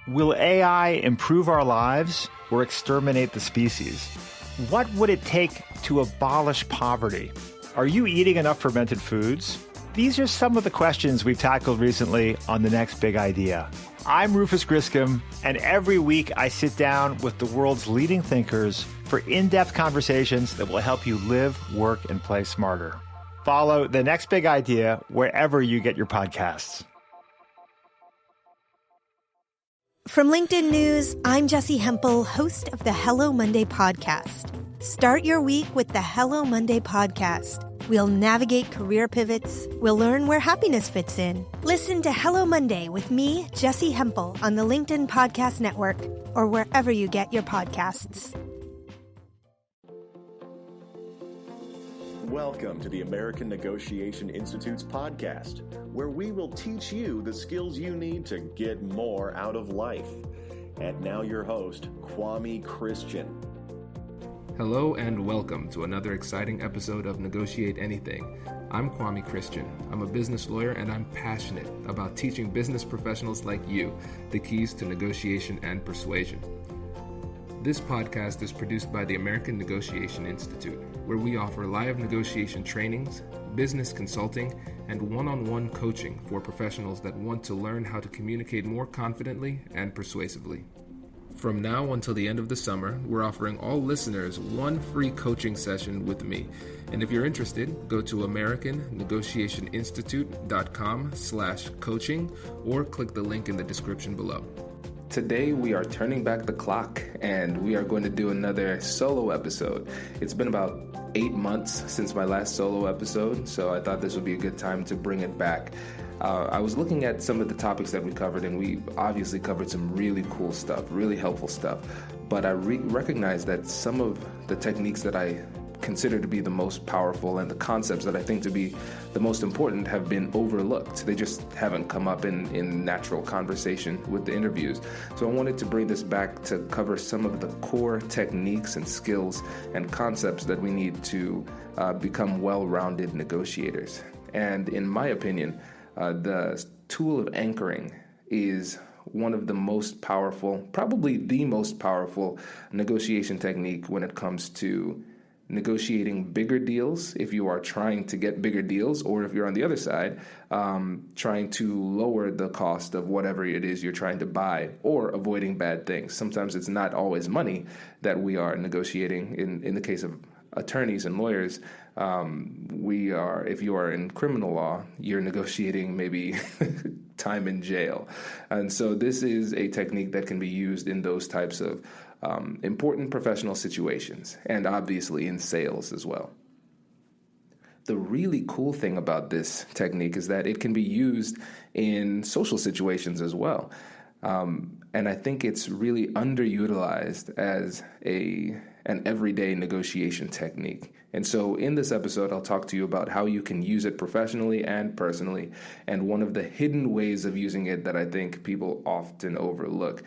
Will AI improve our lives or exterminate the species? What would it take to abolish poverty? Are you eating enough fermented foods? These are some of the questions we've tackled recently on The Next Big Idea. I'm Rufus Griscom, and every week I sit down with the world's leading thinkers for in-depth conversations that will help you live, work, and play smarter. Follow The Next Big Idea wherever you get your podcasts. From LinkedIn News, I'm Jessie Hempel, host of the Hello Monday podcast. Start your week with the Hello Monday podcast. We'll navigate career pivots. We'll learn where happiness fits in. Listen to Hello Monday with me, Jessie Hempel, on the LinkedIn Podcast Network or wherever you get your podcasts. Welcome to the American Negotiation Institute's podcast, where we will teach you the skills you need to get more out of life. And now your host, Kwame Christian. Hello and welcome to another exciting episode of Negotiate Anything. I'm Kwame Christian. I'm a business lawyer and I'm passionate about teaching business professionals like you the keys to negotiation and persuasion. This podcast is produced by the American Negotiation Institute, where we offer live negotiation trainings, business consulting, and one-on-one coaching for professionals that want to learn how to communicate more confidently and persuasively. From now until the end of the summer, we're offering all listeners one free coaching session with me. And if you're interested, go to AmericanNegotiationInstitute.com/coaching or click the link in the description below. Today, we are turning back the clock and we are going to do another solo episode. It's been about 8 months since my last solo episode, so I thought this would be a good time to bring it back. I was looking at some of the topics that we covered, and we obviously covered some really cool stuff, really helpful stuff. But I recognized that some of the techniques that I consider to be the most powerful and the concepts that I think to be the most important have been overlooked. They just haven't come up in natural conversation with the interviews. So I wanted to bring this back to cover some of the core techniques and skills and concepts that we need to become well-rounded negotiators. And in my opinion, the tool of anchoring is one of the most powerful, probably the most powerful negotiation technique when it comes to negotiating bigger deals, if you are trying to get bigger deals, or if you're on the other side, trying to lower the cost of whatever it is you're trying to buy, or avoiding bad things. Sometimes it's not always money that we are negotiating. In the case of attorneys and lawyers, if you are in criminal law, you're negotiating maybe time in jail. And so this is a technique that can be used in those types of important professional situations, and obviously in sales as well. The really cool thing about this technique is that it can be used in social situations as well. And I think it's really underutilized as an everyday negotiation technique. And so in this episode, I'll talk to you about how you can use it professionally and personally, and one of the hidden ways of using it that I think people often overlook.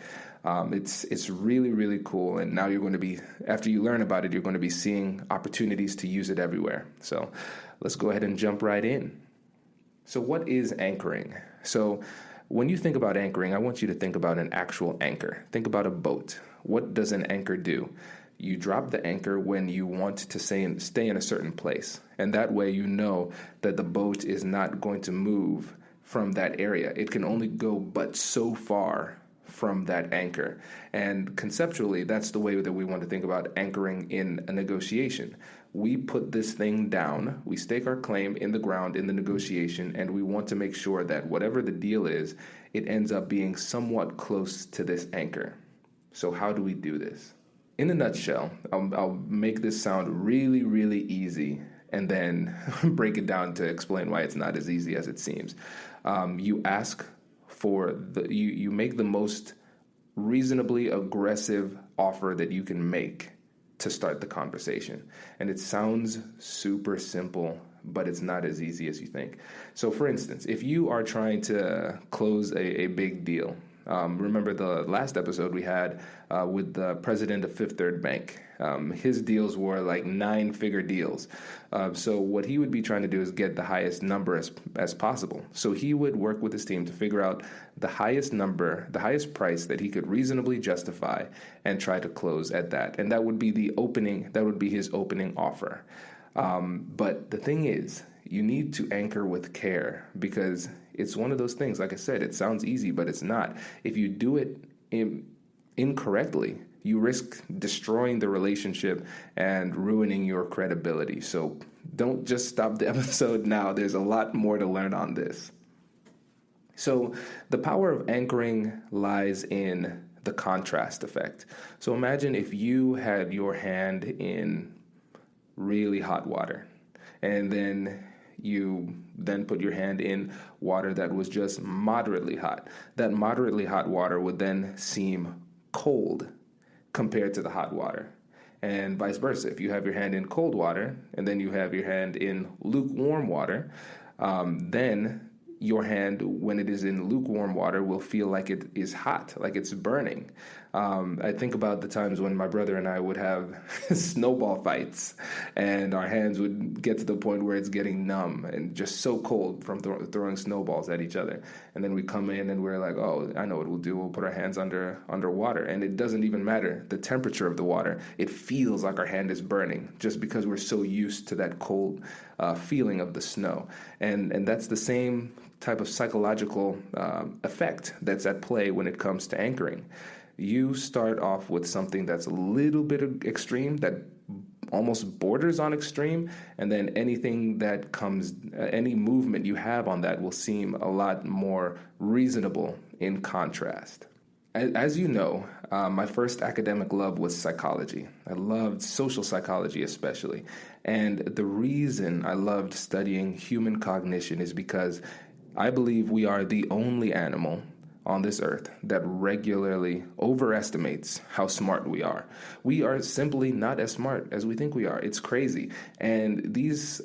It's really, really cool. And now you're going to be, after you learn about it, you're going to be seeing opportunities to use it everywhere. So let's go ahead and jump right in. So what is anchoring? So when you think about anchoring, I want you to think about an actual anchor. Think about a boat. What does an anchor do? You drop the anchor when you want to stay in a certain place. And that way you know that the boat is not going to move from that area. It can only go but so far from that anchor. And conceptually, that's the way that we want to think about anchoring in a negotiation. We put this thing down, we stake our claim in the ground in the negotiation, and we want to make sure that whatever the deal is, it ends up being somewhat close to this anchor. So how do we do this? In a nutshell, I'll make this sound really, really easy and then break it down to explain why it's not as easy as it seems. You ask for you make the most reasonably aggressive offer that you can make to start the conversation. And it sounds super simple, but it's not as easy as you think. So for instance, if you are trying to close a big deal, Remember the last episode we had with the president of Fifth Third Bank. His deals were like 9-figure deals. So what he would be trying to do is get the highest number as possible. So he would work with his team to figure out the highest number, the highest price that he could reasonably justify, and try to close at that. And that would be his opening offer. But the thing is, you need to anchor with care, because it's one of those things, like I said, it sounds easy, but it's not. If you do it incorrectly, you risk destroying the relationship and ruining your credibility. So don't just stop the episode now. There's a lot more to learn on this. So the power of anchoring lies in the contrast effect. So imagine if you had your hand in really hot water, and then you put your hand in water that was just moderately hot. That moderately hot water would then seem cold compared to the hot water. And vice versa. If you have your hand in cold water and then you have your hand in lukewarm water, then your hand, when it is in lukewarm water, will feel like it is hot, like it's burning. I think about the times when my brother and I would have snowball fights, and our hands would get to the point where it's getting numb and just so cold from throwing snowballs at each other. And then we come in and we're like, oh, I know what we'll do. We'll put our hands under water, and it doesn't even matter the temperature of the water. It feels like our hand is burning just because we're so used to that cold feeling of the snow. And that's the same type of psychological effect that's at play when it comes to anchoring. You start off with something that's a little bit extreme, that almost borders on extreme, and then anything that comes, any movement you have on that will seem a lot more reasonable in contrast. As you know, my first academic love was psychology. I loved social psychology especially. And the reason I loved studying human cognition is because I believe we are the only animal on this earth that regularly overestimates how smart we are. We are simply not as smart as we think we are. It's crazy. And these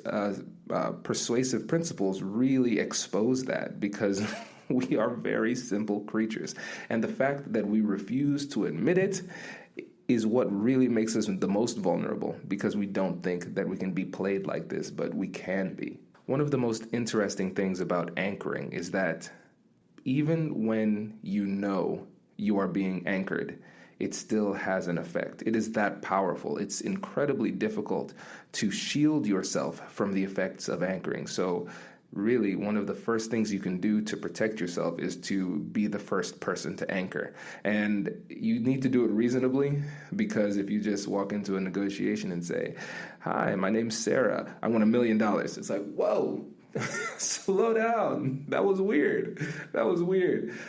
persuasive principles really expose that, because we are very simple creatures. And the fact that we refuse to admit it is what really makes us the most vulnerable, because we don't think that we can be played like this, but we can be. One of the most interesting things about anchoring is that even when you know you are being anchored, it still has an effect. It is that powerful. It's incredibly difficult to shield yourself from the effects of anchoring. So really, one of the first things you can do to protect yourself is to be the first person to anchor. And you need to do it reasonably, because if you just walk into a negotiation and say, "Hi, my name's Sarah, I want $1 million," it's like, whoa. Slow down. That was weird.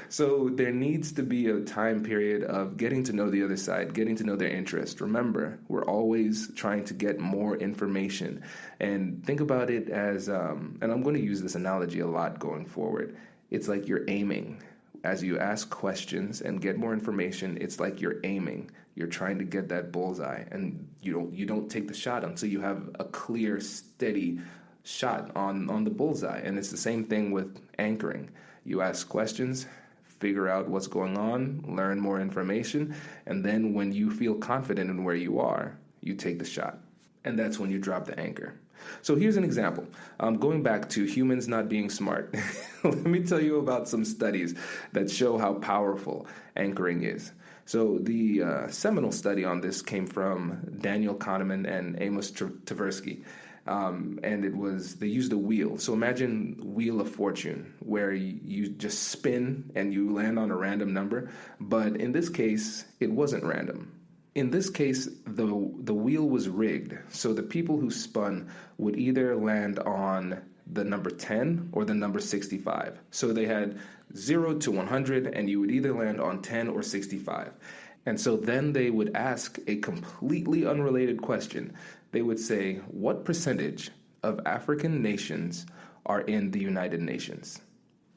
So there needs to be a time period of getting to know the other side, getting to know their interest. Remember, we're always trying to get more information. And think about it as, and I'm going to use this analogy a lot going forward. It's like you're aiming. As you ask questions and get more information, it's like you're aiming. You're trying to get that bullseye, and you don't take the shot until you have a clear, steady shot on the bullseye. And it's the same thing with anchoring. You ask questions, figure out what's going on, learn more information, and then when you feel confident in where you are, you take the shot. And that's when you drop the anchor. So here's an example. Going back to humans not being smart, let me tell you about some studies that show how powerful anchoring is. So the seminal study on this came from Daniel Kahneman and Amos Tversky. And they used a wheel. So imagine Wheel of Fortune, where you just spin and you land on a random number. But in this case, it wasn't random. In this case, the wheel was rigged. So the people who spun would either land on the number 10 or the number 65. So they had 0 to 100, and you would either land on 10 or 65. And so then they would ask a completely unrelated question. They would say, what percentage of African nations are in the United Nations?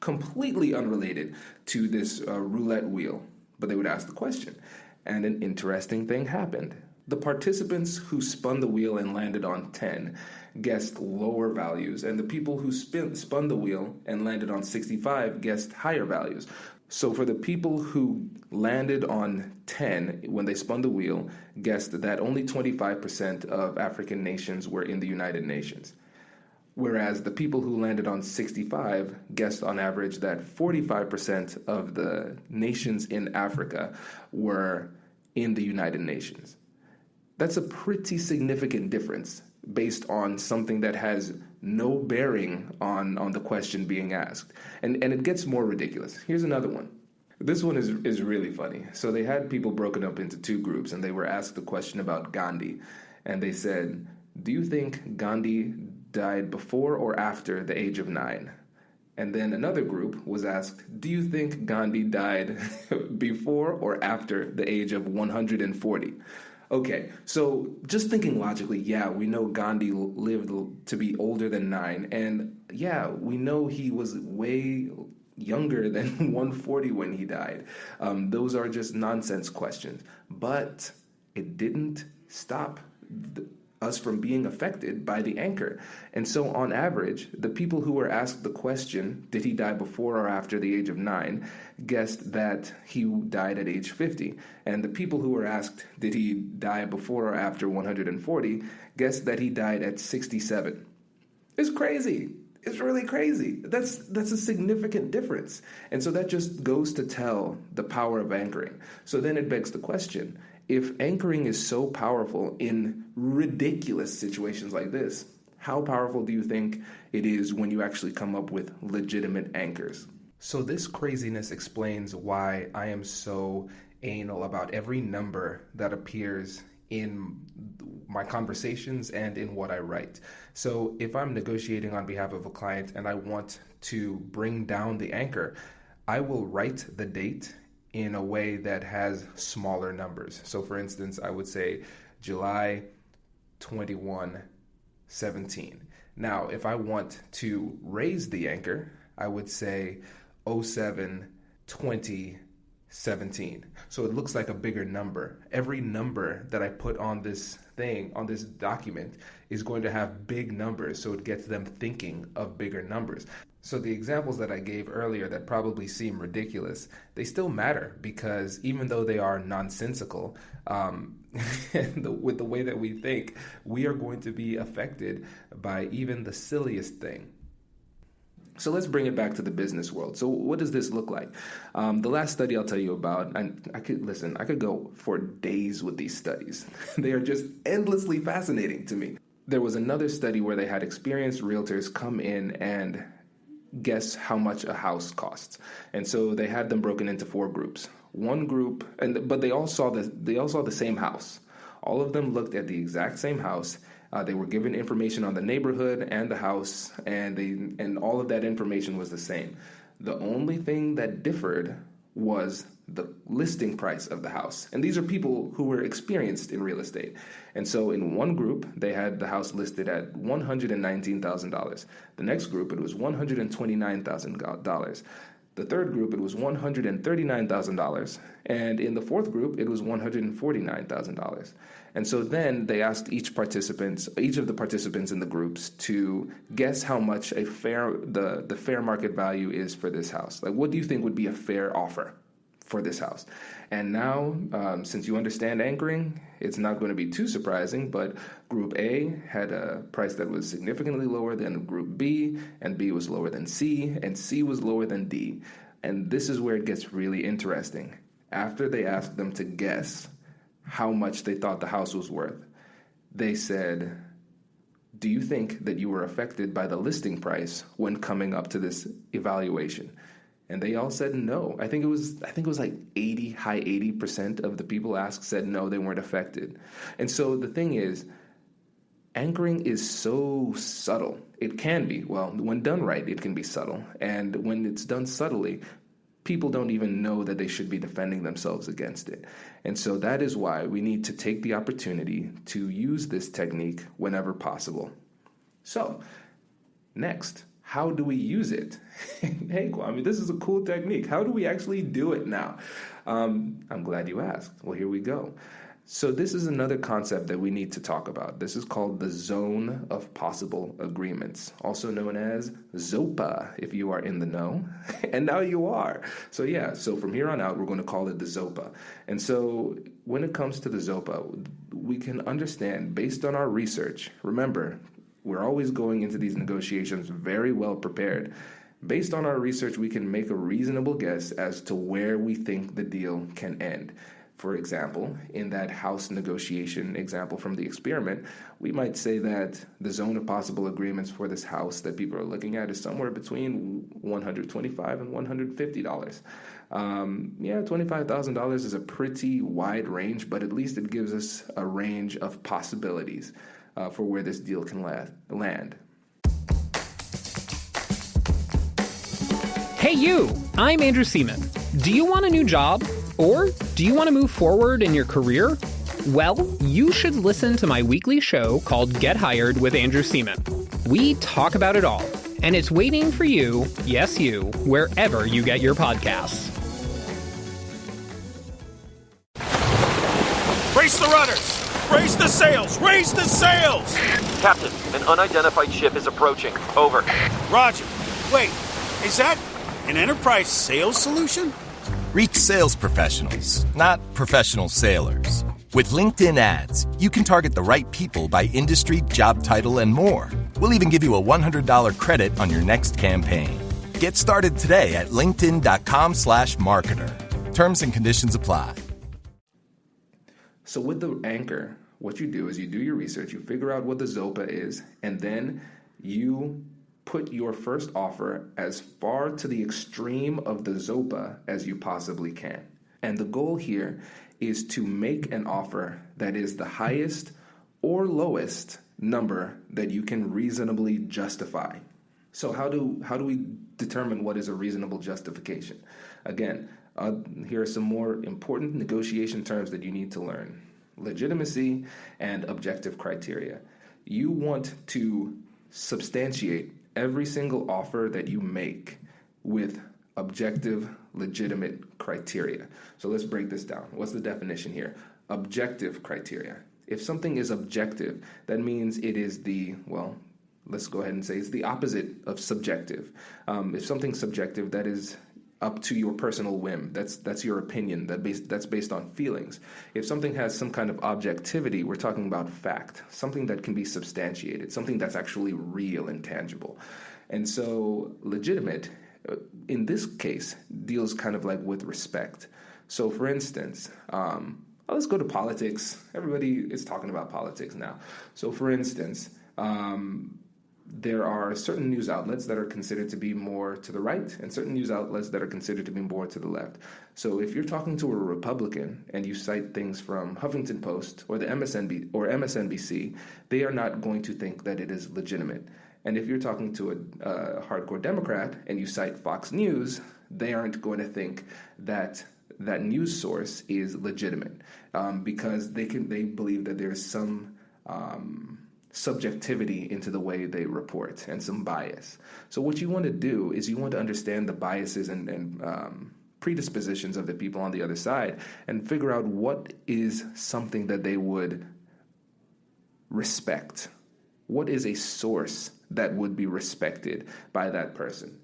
Completely unrelated to this roulette wheel. But they would ask the question. And an interesting thing happened. The participants who spun the wheel and landed on 10 guessed lower values, and the people who spun the wheel and landed on 65 guessed higher values. So for the people who landed on 10 when they spun the wheel, guessed that only 25% of African nations were in the United Nations. Whereas the people who landed on 65 guessed on average that 45% of the nations in Africa were in the United Nations. That's a pretty significant difference based on something that has no bearing on the question being asked. And it gets more ridiculous. Here's another one. This one is really funny. So they had people broken up into two groups, and they were asked the question about Gandhi. And they said, do you think Gandhi died before or after the age of 9? And then another group was asked, do you think Gandhi died before or after the age of 140? Okay, so just thinking logically, yeah, we know Gandhi lived to be older than 9, and yeah, we know he was way younger than 140 when he died. Those are just nonsense questions, but it didn't stop us from being affected by the anchor. And so on average, the people who were asked the question, did he die before or after the age of 9, guessed that he died at age 50. And the people who were asked, did he die before or after 140, guessed that he died at 67. It's crazy. It's really crazy. That's a significant difference. And so that just goes to tell the power of anchoring. So then it begs the question, if anchoring is so powerful in ridiculous situations like this, how powerful do you think it is when you actually come up with legitimate anchors? So this craziness explains why I am so anal about every number that appears in my conversations and in what I write. So if I'm negotiating on behalf of a client and I want to bring down the anchor, I will write the date in a way that has smaller numbers. So for instance, I would say July 21, 17. Now, if I want to raise the anchor, I would say 07, 20, 17. So it looks like a bigger number. Every number that I put on this thing, on this document, is going to have big numbers, so it gets them thinking of bigger numbers. So the examples that I gave earlier that probably seem ridiculous, they still matter because even though they are nonsensical, with the way that we think, we are going to be affected by even the silliest thing. So let's bring it back to the business world. So what does this look like? The last study I'll tell you about, and I could go for days with these studies. They are just endlessly fascinating to me. There was another study where they had experienced realtors come in and guess how much a house costs. And so they had them broken into 4 groups. One group, but they all saw the same house. All of them looked at the exact same house. They were given information on the neighborhood and the house, and all of that information was the same. The only thing that differed was the listing price of the house. And these are people who were experienced in real estate. And so in one group, they had the house listed at $119,000. The next group, it was $129,000. The third group, it was $139,000. And in the fourth group, it was $149,000. And so then they asked each of the participants in the groups to guess how much the fair market value is for this house. Like, what do you think would be a fair offer for this house? And now, since you understand anchoring, it's not going to be too surprising, but Group A had a price that was significantly lower than Group B, and B was lower than C, and C was lower than D. And this is where it gets really interesting. After they asked them to guess how much they thought the house was worth, they said, do you think that you were affected by the listing price when coming up to this evaluation? And they all said no. I think it was like high 80% of the people asked said no, they weren't affected. And so the thing is, anchoring is so subtle. It can be. Well, when done right, it can be subtle. And when it's done subtly, people don't even know that they should be defending themselves against it. And so that is why we need to take the opportunity to use this technique whenever possible. So, next, how do we use it? Hey, Kwame, this is a cool technique. How do we actually do it now? I'm glad you asked. Well, here we go. So this is another concept that we need to talk about. This is called the zone of possible agreements, also known as ZOPA, if you are in the know. And now you are. So from here on out, we're going to call it the ZOPA. And so when it comes to the ZOPA, we can understand based on our research. Remember, we're always going into these negotiations very well prepared. Based on our research, we can make a reasonable guess as to where we think the deal can end. For example, in that house negotiation example from the experiment, we might say that the zone of possible agreements for this house that people are looking at is somewhere between $125 and $150. $25,000 is a pretty wide range, but at least it gives us a range of possibilities for where this deal can land. Hey you, I'm Andrew Seaman. Do you want a new job? Or do you want to move forward in your career? Well, you should listen to my weekly show called Get Hired with Andrew Seaman. We talk about it all, and it's waiting for you, yes you, wherever you get your podcasts. Brace the rudders! Raise the sails! Raise the sails! Captain, an unidentified ship is approaching. Over. Roger. Wait, is that an enterprise sales solution? Reach sales professionals, not professional sailors. With LinkedIn ads, you can target the right people by industry, job title, and more. We'll even give you a $100 credit on your next campaign. Get started today at linkedin.com/marketer. Terms and conditions apply. So with the anchor, what you do is you do your research, you figure out what the ZOPA is, and then you put your first offer as far to the extreme of the ZOPA as you possibly can. And the goal here is to make an offer that is the highest or lowest number that you can reasonably justify. So how do we determine what is a reasonable justification? Again, here are some more important negotiation terms that you need to learn. Legitimacy and objective criteria. You want to substantiate every single offer that you make with objective, legitimate criteria. So let's break this down. What's the definition here? Objective criteria. If something is objective, that means it is let's go ahead and say it's the opposite of subjective. If something's subjective, that is up to your personal whim. That's your opinion. That's based on feelings. If something has some kind of objectivity, we're talking about fact, something that can be substantiated, something that's actually real and tangible. And so legitimate, in this case, deals kind of like with respect. So for instance, let's go to politics. Everybody is talking about politics now. So for instance, there are certain news outlets that are considered to be more to the right and certain news outlets that are considered to be more to the left. So if you're talking to a Republican and you cite things from Huffington Post or the MSNBC, they are not going to think that it is legitimate. And if you're talking to a hardcore Democrat and you cite Fox News, they aren't going to think that that news source is legitimate because they believe that there's some subjectivity into the way they report and some bias. So what you want to do is you want to understand the biases and predispositions of the people on the other side and figure out what is something that they would respect. What is a source that would be respected by that person?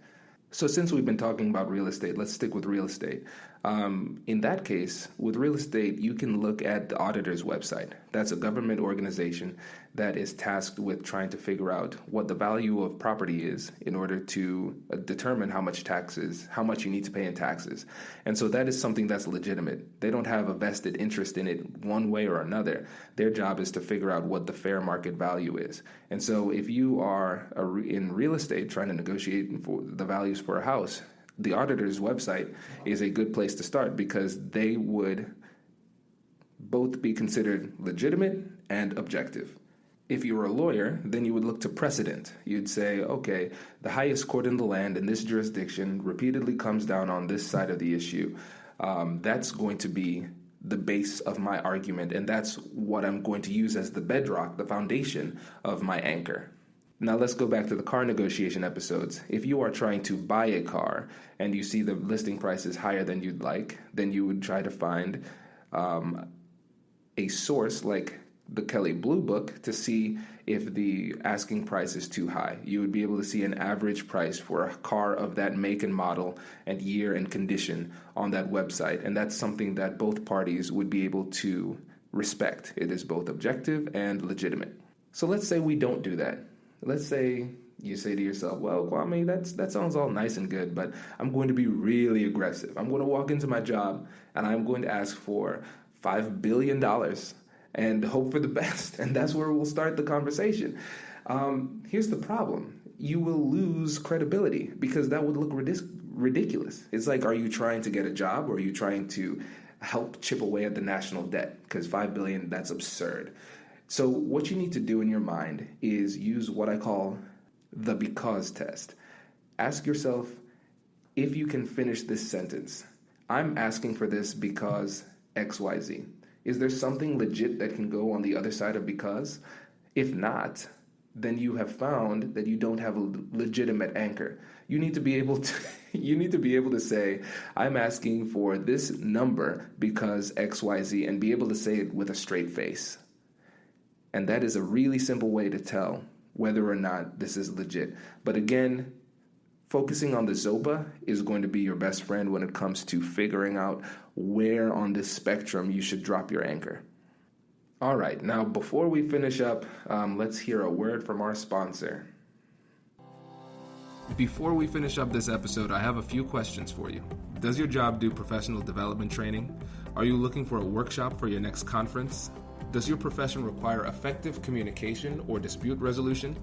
So since we've been talking about real estate, let's stick with real estate. In that case, with real estate, you can look at the auditor's website. That's a government organization that is tasked with trying to figure out what the value of property is in order to determine how much you need to pay in taxes. And so that is something that's legitimate. They don't have a vested interest in it one way or another. Their job is to figure out what the fair market value is. And so if you are in real estate trying to negotiate for the values for a house, the auditor's website is a good place to start because they would both be considered legitimate and objective. If you were a lawyer, then you would look to precedent. You'd say, okay, the highest court in the land in this jurisdiction repeatedly comes down on this side of the issue. That's going to be the base of my argument, and that's what I'm going to use as the bedrock, the foundation of my anchor. Now let's go back to the car negotiation episodes. If you are trying to buy a car and you see the listing price is higher than you'd like, then you would try to find a source like the Kelley Blue Book to see if the asking price is too high. You would be able to see an average price for a car of that make and model and year and condition on that website. And that's something that both parties would be able to respect. It is both objective and legitimate. So let's say we don't do that. Let's say you say to yourself, well, Kwame, that sounds all nice and good, but I'm going to be really aggressive. I'm going to walk into my job and I'm going to ask for $5 billion and hope for the best. And that's where we'll start the conversation. Here's the problem. You will lose credibility because that would look ridiculous. It's like, are you trying to get a job or are you trying to help chip away at the national debt? Because $5 billion, that's absurd. So what you need to do in your mind is use what I call the because test. Ask yourself if you can finish this sentence. I'm asking for this because XYZ. Is there something legit that can go on the other side of because? If not, then you have found that you don't have a legitimate anchor. You need to be able to say, I'm asking for this number because XYZ, and be able to say it with a straight face. And that is a really simple way to tell whether or not this is legit. But again, focusing on the ZOPA is going to be your best friend when it comes to figuring out where on this spectrum you should drop your anchor. All right, now before we finish up, let's hear a word from our sponsor. Before we finish up this episode, I have a few questions for you. Does your job do professional development training? Are you looking for a workshop for your next conference? Does your profession require effective communication or dispute resolution?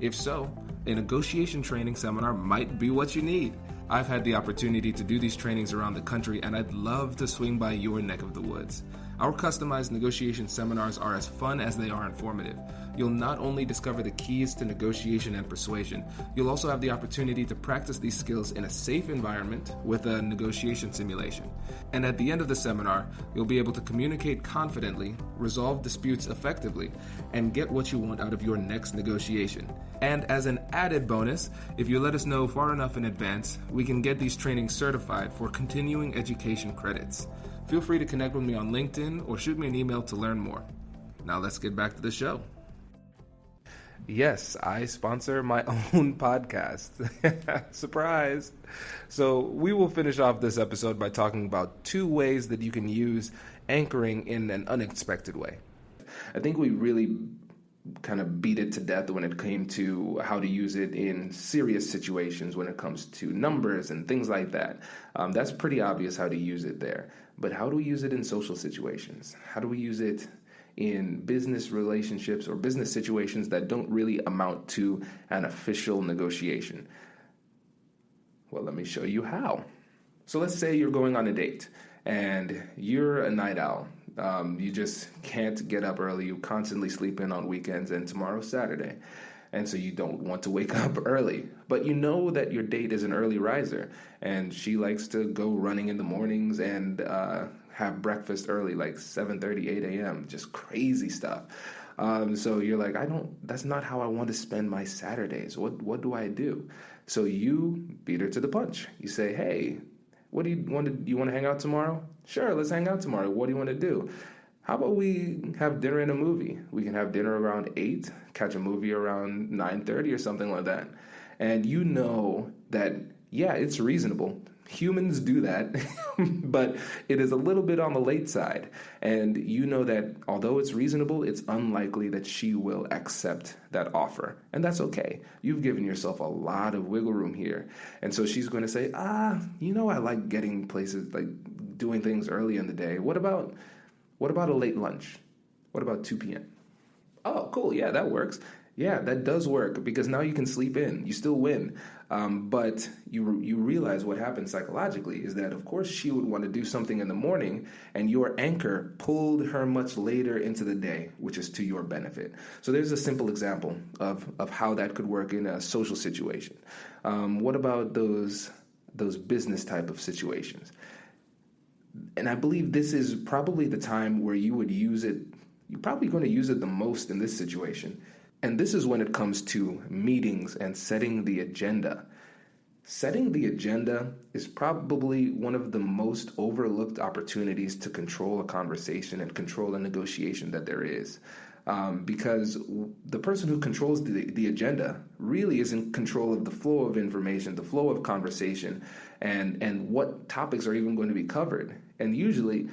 If so, a negotiation training seminar might be what you need. I've had the opportunity to do these trainings around the country, and I'd love to swing by your neck of the woods. Our customized negotiation seminars are as fun as they are informative. You'll not only discover the keys to negotiation and persuasion, you'll also have the opportunity to practice these skills in a safe environment with a negotiation simulation. And at the end of the seminar, you'll be able to communicate confidently, resolve disputes effectively, and get what you want out of your next negotiation. And as an added bonus, if you let us know far enough in advance, we can get these trainings certified for continuing education credits. Feel free to connect with me on LinkedIn or shoot me an email to learn more. Now let's get back to the show. Yes, I sponsor my own podcast. Surprise! So we will finish off this episode by talking about 2 ways that you can use anchoring in an unexpected way. I think we really kind of beat it to death when it came to how to use it in serious situations when it comes to numbers and things like that. That's pretty obvious how to use it there. But how do we use it in social situations? How do we use it in business relationships or business situations that don't really amount to an official negotiation? Well, let me show you how. So let's say you're going on a date and you're a night owl. You just can't get up early. You constantly sleep in on weekends, and tomorrow's Saturday. And so you don't want to wake up early. But you know that your date is an early riser, and she likes to go running in the mornings and have breakfast early, like 7:30, 8 a.m., just crazy stuff. So you're like, that's not how I want to spend my Saturdays. What do I do? So you beat her to the punch. You say, hey, what do you want to hang out tomorrow? Sure, let's hang out tomorrow. What do you want to do? How about we have dinner and a movie? We can have dinner around 8, catch a movie around 9:30 or something like that. And you know that, yeah, it's reasonable. Humans do that, but it is a little bit on the late side. And you know that although it's reasonable, it's unlikely that she will accept that offer. And that's okay. You've given yourself a lot of wiggle room here. And so she's going to say, I like getting places, like doing things early in the day. What about a late lunch? What about 2 p.m.? Oh, cool. Yeah, that works. Yeah, that does work because now you can sleep in. You still win. But you realize what happens psychologically is that, of course, she would want to do something in the morning, and your anchor pulled her much later into the day, which is to your benefit. So there's a simple example of how that could work in a social situation. What about those business type of situations? And I believe this is probably the time where you would use it. You're probably going to use it the most in this situation. And this is when it comes to meetings and setting the agenda. Setting the agenda is probably one of the most overlooked opportunities to control a conversation and control a negotiation that there is. Because the person who controls the agenda really is in control of the flow of information, the flow of conversation, and what topics are even going to be covered. And usually,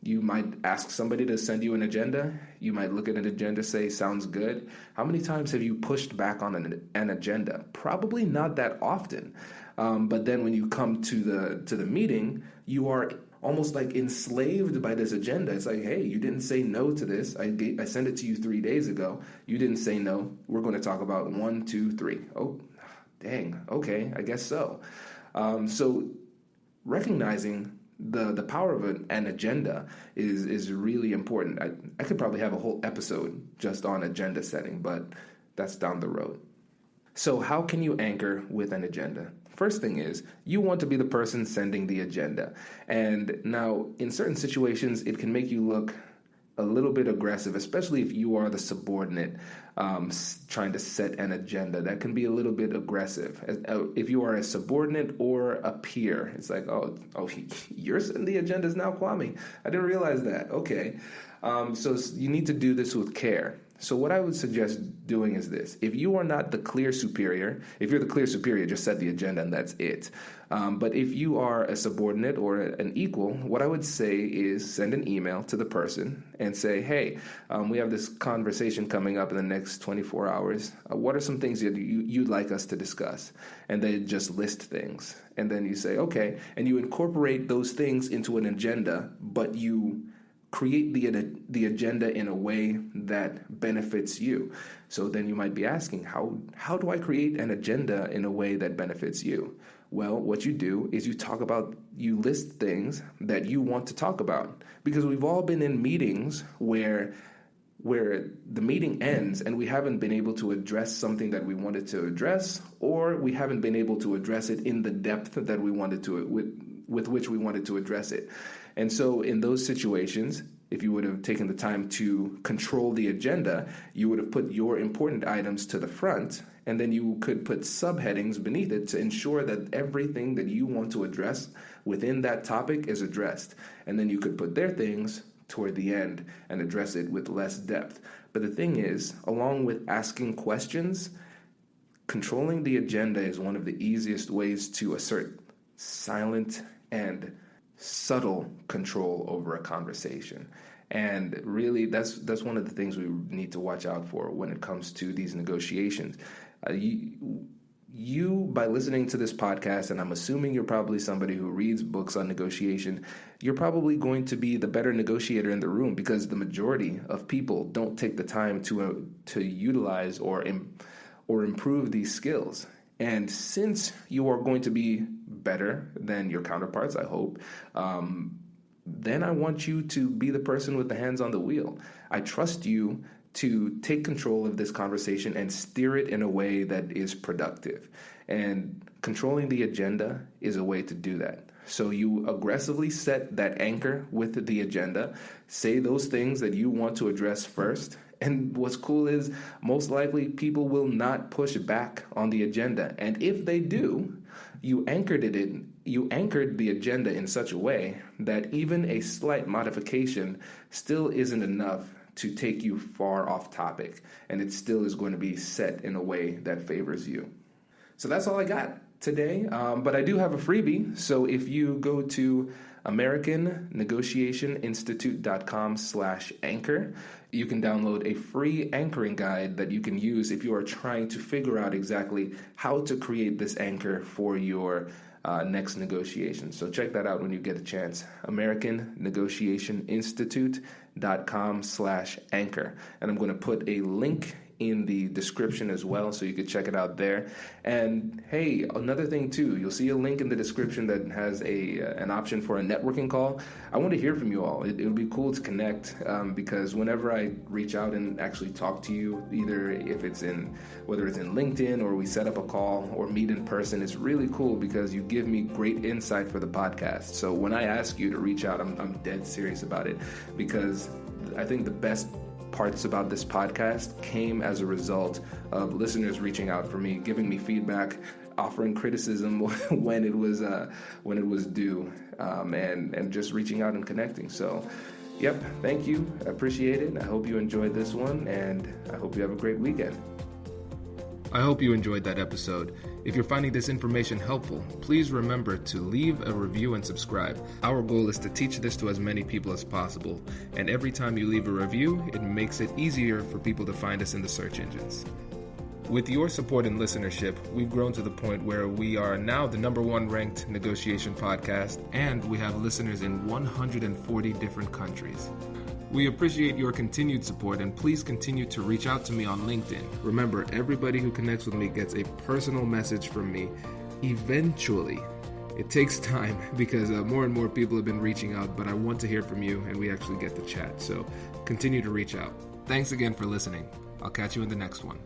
you might ask somebody to send you an agenda. You might look at an agenda, say, sounds good. How many times have you pushed back on an agenda? Probably not that often. But then when you come to the meeting, you are almost like enslaved by this agenda. It's like, hey, you didn't say no to this. I sent it to you 3 days ago. You didn't say no. We're going to talk about 1, 2, 3. Oh, dang. Okay, I guess so. So recognizing the power of an agenda is really important. I could probably have a whole episode just on agenda setting, but that's down the road. So how can you anchor with an agenda? First thing is, you want to be the person sending the agenda. And now, in certain situations, it can make you look a little bit aggressive, especially if you are the subordinate trying to set an agenda. That can be a little bit aggressive. If you are a subordinate or a peer, it's like, oh, you're setting the agendas now, Kwame. I didn't realize that. Okay. So you need to do this with care. So what I would suggest doing is this. If you are not the clear superior, if you're the clear superior, just set the agenda and that's it. But if you are a subordinate or an equal, what I would say is send an email to the person and say, hey, we have this conversation coming up in the next 24 hours. What are some things that you'd like us to discuss? And they just list things. And then you say, okay, and you incorporate those things into an agenda, but you create the agenda in a way that benefits you. So then you might be asking, how do I create an agenda in a way that benefits you? Well, what you do is you list things that you want to talk about, because we've all been in meetings where the meeting ends and we haven't been able to address something that we wanted to address, or we haven't been able to address it in the depth that we wanted to, with which we wanted to address it. And so in those situations, if you would have taken the time to control the agenda, you would have put your important items to the front, and then you could put subheadings beneath it to ensure that everything that you want to address within that topic is addressed. And then you could put their things toward the end and address it with less depth. But the thing is, along with asking questions, controlling the agenda is one of the easiest ways to assert silent and subtle control over a conversation. And really, that's one of the things we need to watch out for when it comes to these negotiations. You, by listening to this podcast, and I'm assuming you're probably somebody who reads books on negotiation, you're probably going to be the better negotiator in the room, because the majority of people don't take the time to utilize or improve these skills. And since you are going to be better than your counterparts, I hope, then I want you to be the person with the hands on the wheel. I trust you to take control of this conversation and steer it in a way that is productive. And controlling the agenda is a way to do that. So you aggressively set that anchor with the agenda, say those things that you want to address first. And what's cool is most likely people will not push back on the agenda. And if they do, you anchored the agenda in such a way that even a slight modification still isn't enough to take you far off topic, and it still is going to be set in a way that favors you. So that's all I got today, but I do have a freebie. So if you go to AmericanNegotiationInstitute.com/anchor, you can download a free anchoring guide that you can use if you are trying to figure out exactly how to create this anchor for your next negotiation. So check that out when you get a chance. AmericanNegotiationInstitute.com/anchor. And I'm going to put a link in the description as well, so you can check it out there. And hey, another thing too, you'll see a link in the description that has an option for a networking call. I want to hear from you all. It would be cool to connect, because whenever I reach out and actually talk to you, either whether it's in LinkedIn or we set up a call or meet in person, it's really cool because you give me great insight for the podcast. So when I ask you to reach out, I'm dead serious about it, because I think the best parts about this podcast came as a result of listeners reaching out for me, giving me feedback, offering criticism when it was due, and just reaching out and connecting. So, yep, thank you. I appreciate it. I hope you enjoyed this one, and I hope you have a great weekend. I hope you enjoyed that episode. If you're finding this information helpful, please remember to leave a review and subscribe. Our goal is to teach this to as many people as possible, and every time you leave a review, it makes it easier for people to find us in the search engines. With your support and listenership, we've grown to the point where we are now the #1 ranked negotiation podcast, and we have listeners in 140 different countries. We appreciate your continued support, and please continue to reach out to me on LinkedIn. Remember, everybody who connects with me gets a personal message from me eventually. It takes time because more and more people have been reaching out, but I want to hear from you and we actually get to chat. So continue to reach out. Thanks again for listening. I'll catch you in the next one.